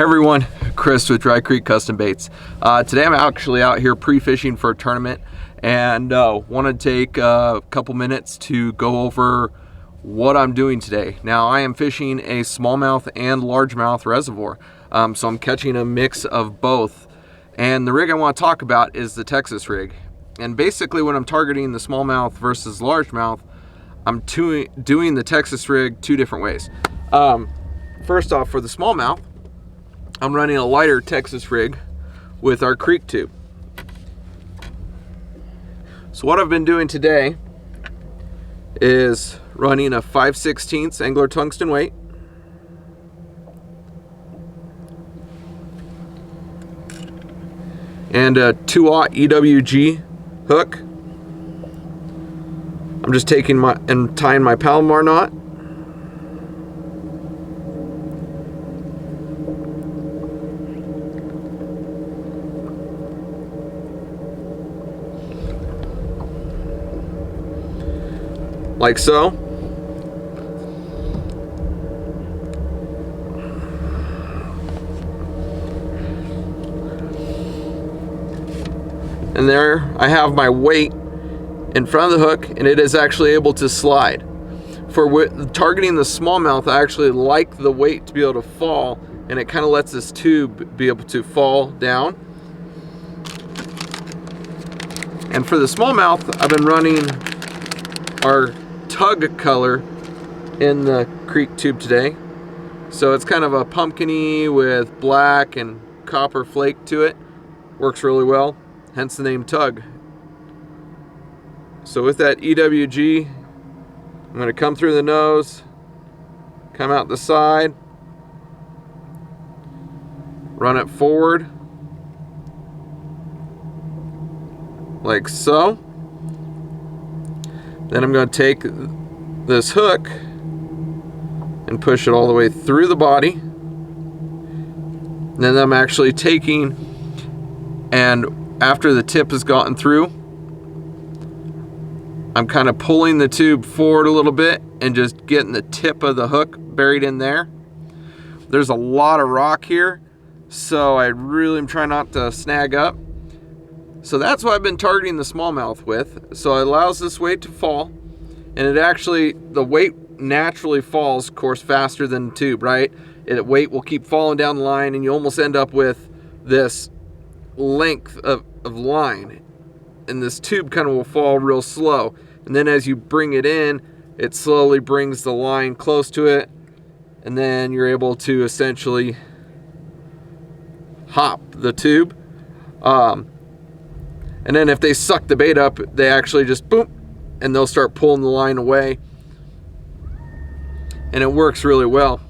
Hey everyone, Chris with Dry Creek Custom Baits. Today I'm actually out here pre-fishing for a tournament and want to take a couple minutes to go over what I'm doing today. Now I am fishing a smallmouth and largemouth reservoir, so I'm catching a mix of both. And the rig I want to talk about is the Texas rig. And basically when I'm targeting the smallmouth versus largemouth, I'm doing the Texas rig two different ways. First off, for the smallmouth, I'm running a lighter Texas rig with our creek tube. So what I've been doing today is running a 5/16 angler tungsten weight, and a 2/0 EWG hook. I'm just taking and tying my Palomar knot. Like so. And there I have my weight in front of the hook, and it is actually able to slide. For targeting the smallmouth, I actually like the weight to be able to fall, and it kind of lets this tube be able to fall down. And for the smallmouth, I've been running our tug color in the creek tube today. So it's kind of a pumpkin-y with black and copper flake to it. Works really well, hence the name tug. So with that EWG, I'm going to come through the nose, come out the side, run it forward like so. Then I'm going to take this hook and push it all the way through the body. And then I'm actually taking, and after the tip has gotten through, I'm kind of pulling the tube forward a little bit and just getting the tip of the hook buried in there. There's a lot of rock here, so I really am trying not to snag up. So that's what I've been targeting the smallmouth with. So it allows this weight to fall, and it actually, the weight naturally falls, of course, faster than the tube, right? The weight will keep falling down the line, and you almost end up with this length of line. And this tube kind of will fall real slow. And then as you bring it in, it slowly brings the line close to it, and then you're able to essentially hop the tube. And then if they suck the bait up, they actually just boom, and they'll start pulling the line away. And it works really well.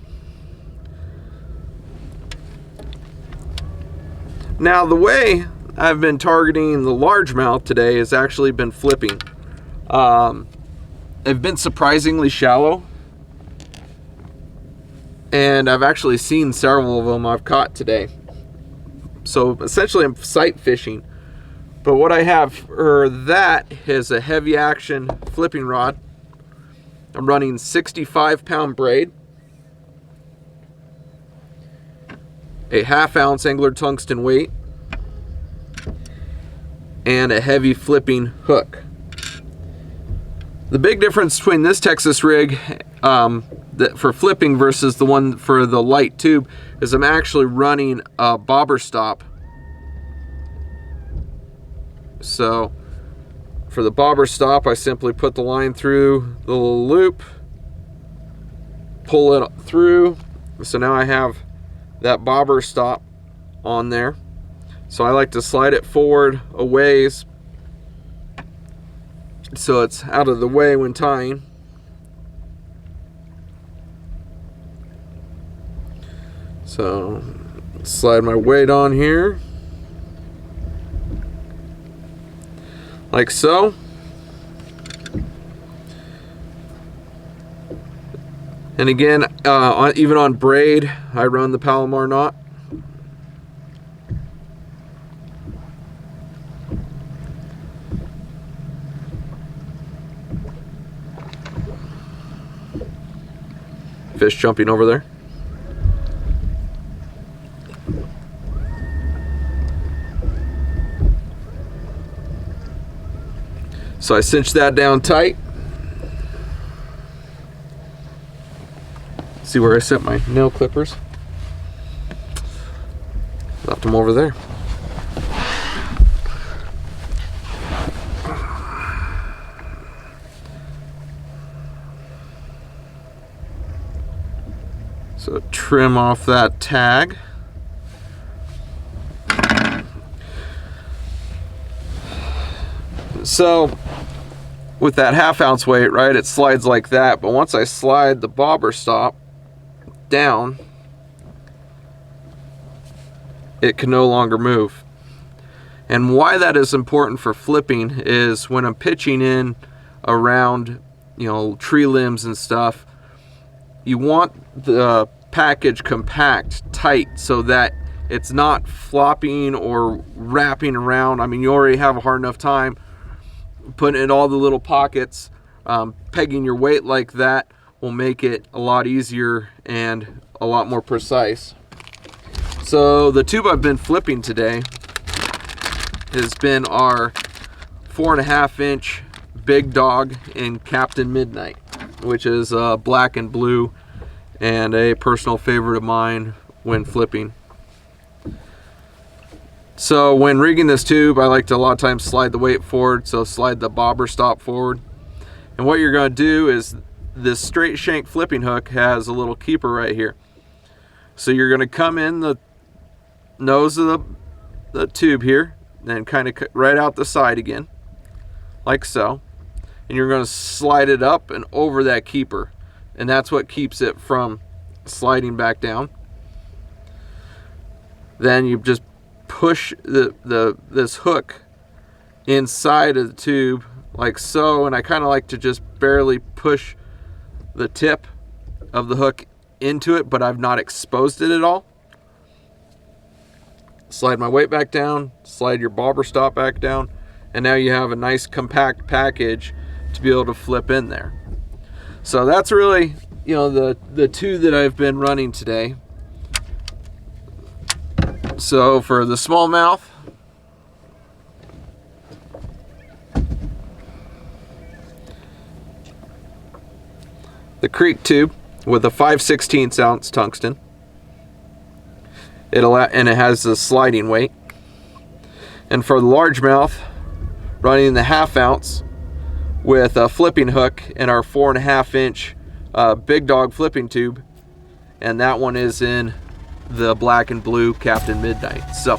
Now the way I've been targeting the largemouth today has actually been flipping. They've been surprisingly shallow, and I've actually seen several of them I've caught today. So essentially I'm sight fishing. But what I have for that is a heavy action flipping rod. I'm running 65-pound braid, a 1/2 ounce angler tungsten weight, and a heavy flipping hook. The big difference between this Texas rig for flipping versus the one for the light tube is I'm actually running a bobber stop. So for the bobber stop, I simply put the line through the little loop, pull it through. So now I have that bobber stop on there. So I like to slide it forward a ways so it's out of the way when tying. So slide my weight on here. Like so. And again, even on braid, I run the Palomar knot. Fish jumping over there. So I cinched that down tight. See where I set my nail clippers? Left them over there. So trim off that tag. So with that 1/2 ounce weight, right, it slides like that, but once I slide the bobber stop down, it can no longer move. And why that is important for flipping is when I'm pitching in around, you know, tree limbs and stuff, you want the package compact, tight, so that it's not flopping or wrapping around. I mean, you already have a hard enough time putting it in all the little pockets. Pegging your weight like that will make it a lot easier and a lot more precise. So the tube I've been flipping today has been our 4.5 inch Big Dog in Captain Midnight, which is black and blue and a personal favorite of mine when flipping. So when rigging this tube, I like to a lot of times slide the weight forward, so slide the bobber stop forward. And what you're going to do is this straight shank flipping hook has a little keeper right here. So you're going to come in the nose of the tube here, then kind of cut right out the side again, like so. And you're going to slide it up and over that keeper. And that's what keeps it from sliding back down. Then you just push this hook inside of the tube like so, and I kind of like to just barely push the tip of the hook into it, but I've not exposed it at all. Slide my weight back down, slide your bobber stop back down, and now you have a nice compact package to be able to flip in there. So that's really, you know, the two that I've been running today. So for the smallmouth, the creek tube with a 5/16 ounce tungsten, it has a sliding weight. And for the largemouth, running the 1/2 ounce with a flipping hook and our 4.5 inch Big Dog flipping tube, and that one is in the black and blue Captain Midnight. So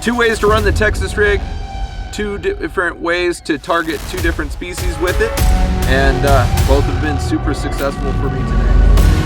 2 ways to run the Texas rig, 2 different ways to target 2 different species with it, and both have been super successful for me today.